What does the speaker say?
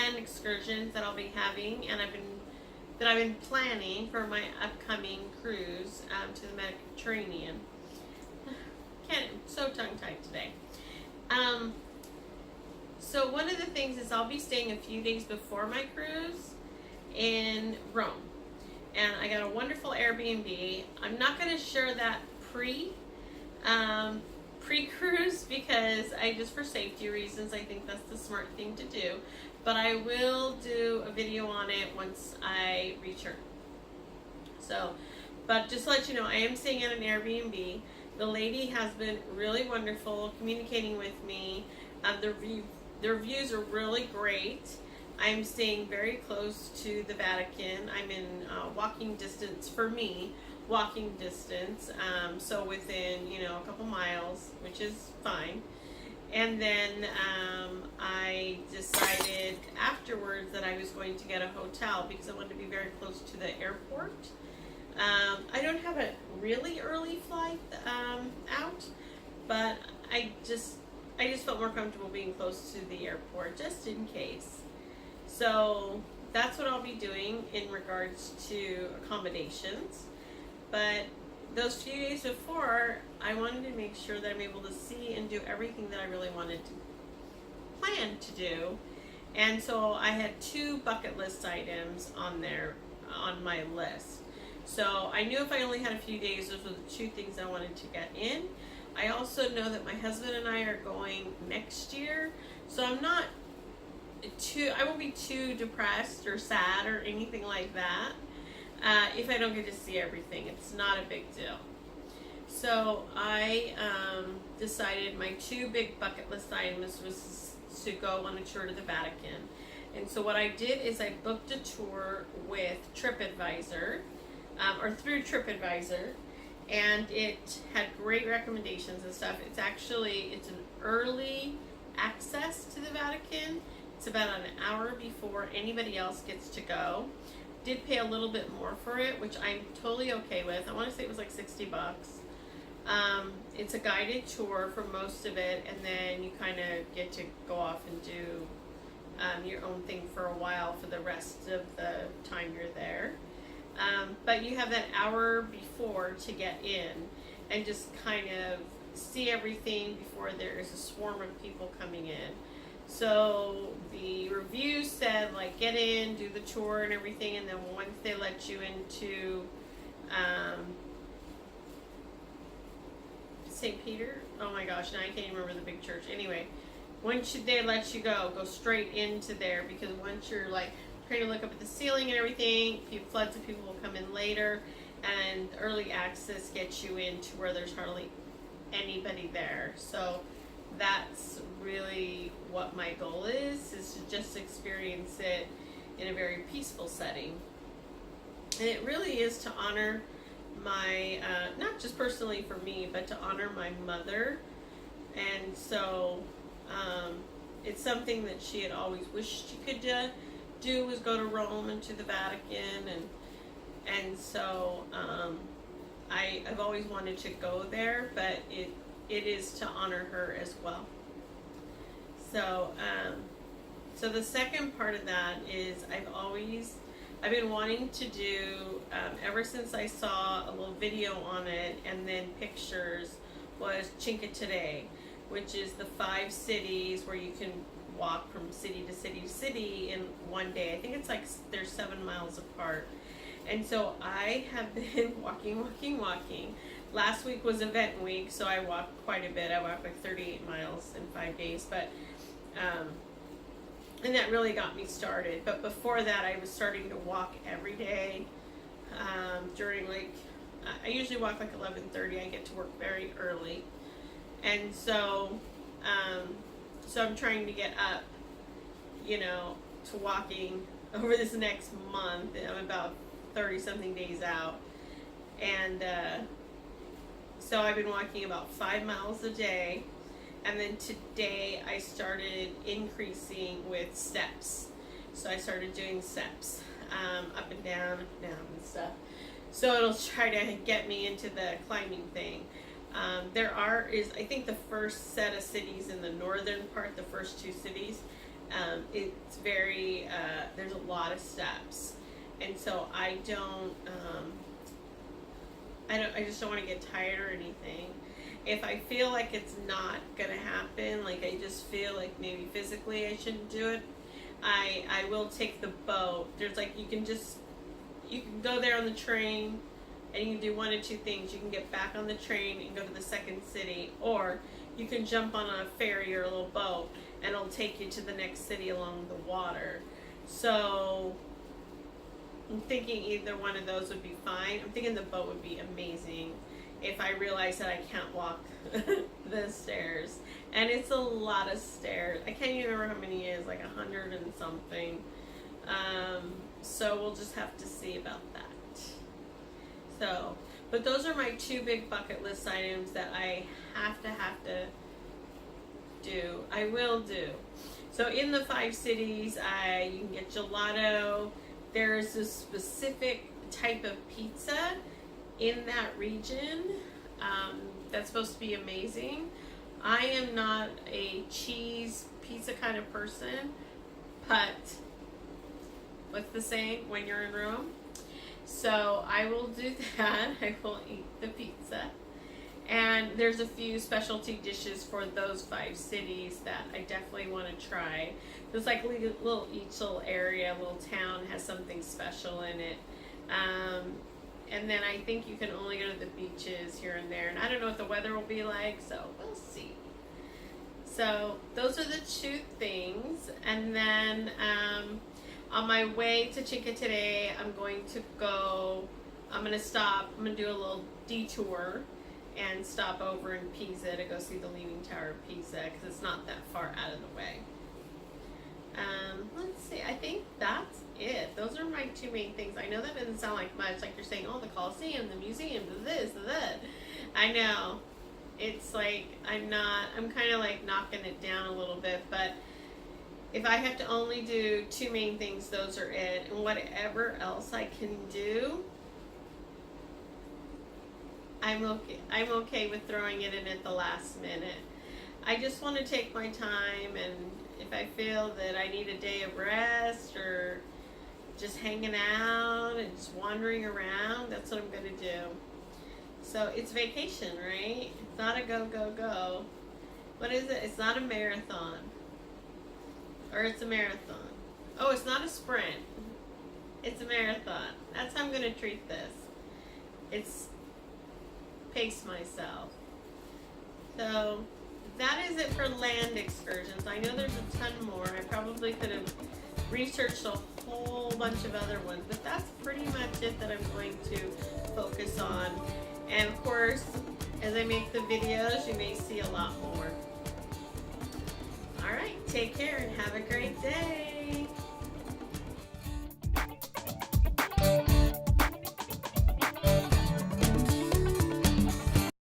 10 excursions that I'll be having, and I've been planning for my upcoming cruise to the Mediterranean. So tongue-tied today. So one of the things is I'll be staying a few days before my cruise in Rome, and I got a wonderful Airbnb. I'm not going to share that pre-cruise because for safety reasons, I think that's the smart thing to do. But I will do a video on it once I return. So, but just to let you know, I am staying at an Airbnb. The lady has been really wonderful communicating with me. The reviews are really great. I'm staying very close to the Vatican. I'm in walking distance, for me, walking distance. So within, a couple miles, which is fine. And then I decided afterwards that I was going to get a hotel because I wanted to be very close to the airport. I don't have a really early flight out, but I just felt more comfortable being close to the airport, just in case. So that's what I'll be doing in regards to accommodations. But those few days before, I wanted to make sure that I'm able to see and do everything that I really wanted to plan to do. And so I had 2 bucket list items on my list. So I knew if I only had a few days, those were the 2 things I wanted to get in. I also know that my husband and I are going next year, so I won't be too depressed or sad or anything like that if I don't get to see everything. It's not a big deal. So I decided my 2 big bucket list items was to go on a tour to the Vatican. And so what I did is I booked a tour with TripAdvisor, or through TripAdvisor, and it had great recommendations and stuff. It's an early access to the Vatican. It's about an hour before anybody else gets to go. Did pay a little bit more for it, which I'm totally okay with. I want to say it was like $60. It's a guided tour for most of it, and then you kind of get to go off and do your own thing for a while for the rest of the time you're there. But you have that hour before to get in and just kind of see everything before there is a swarm of people coming in. So the reviews said, like, get in, do the tour and everything, and then once they let you into St. Peter, oh my gosh, now I can't even remember the big church. Anyway, once they let you go straight into there, because once you're like trying to look up at the ceiling and everything, floods of people will come in later, and early access gets you into where there's hardly anybody there. So that's really what my goal is to just experience it in a very peaceful setting. And it really is to honor my, not just personally for me, but to honor my mother. And so it's something that she had always wished she could do, was go to Rome and to the Vatican, and so I've always wanted to go there, but it is to honor her as well. So so the second part of that is I've been wanting to do, ever since I saw a little video on it and then pictures, was Cinque Terre, which is the 5 cities where you can walk from city to city to city in one day. I think it's like they're 7 miles apart. And so I have been walking. Last week was event week, so I walked quite a bit. I walked like 38 miles in 5 days, but and that really got me started. But before that, I was starting to walk every day during I usually walk like 11:30. I get to work very early, and so I'm trying to get up, to walking over this next month. I'm about 30 something days out, and so I've been walking about 5 miles a day. And then today I started increasing with steps. So I started doing steps, up and down and stuff. So it'll try to get me into the climbing thing. I think the first set of cities in the northern part, the first 2 cities, It's very, there's a lot of steps. And so I just don't want to get tired or anything. If I feel like it's not going to happen, like I just feel like maybe physically I shouldn't do it, I will take the boat. There's like, you can go there on the train and you can do one of two things. You can get back on the train and go to the second city, or you can jump on a ferry or a little boat and it'll take you to the next city along the water. So I'm thinking either one of those would be fine. I'm thinking the boat would be amazing if I realize that I can't walk the stairs. And it's a lot of stairs. I can't even remember how many it is, like 100 and something. So we'll just have to see about that. So, but those are my two big bucket list items that I have to do. I will do. So in the 5 cities, you can get gelato. There's a specific type of pizza in that region that's supposed to be amazing. I am not a cheese pizza kind of person, but what's the saying? When you're in Rome. So I will do that. I will eat the pizza. And there's a few specialty dishes for those 5 cities that I definitely want to try. There's like each little area, little town has something special in it. And then I think you can only go to the beaches here and there. And I don't know what the weather will be like, so we'll see. So those are the 2 things. And then on my way to Cinque today, I'm going to stop, I'm going to do a little detour and stop over in Pisa to go see the Leaning Tower of Pisa, because it's not that far out of the way. Let's see, I think that's it. Those are my 2 main things. I know that doesn't sound like much, like you're saying, oh, the Coliseum, the museum, this, that. I know. It's like, I'm kind of like knocking it down a little bit, but if I have to only do 2 main things, those are it. And whatever else I can do, I'm okay with throwing it in at the last minute. I just want to take my time, and if I feel that I need a day of rest or just hanging out and just wandering around, that's what I'm going to do. So it's vacation, right? It's not a go, go, go. What is it? It's not a marathon. Or it's a marathon. Oh, it's not a sprint. It's a marathon. That's how I'm going to treat this. It's pace myself. So that is it for land excursions. I know there's a ton more. I probably could have researched a whole bunch of other ones, but that's pretty much it that I'm going to focus on. And of course, as I make the videos, you may see a lot more.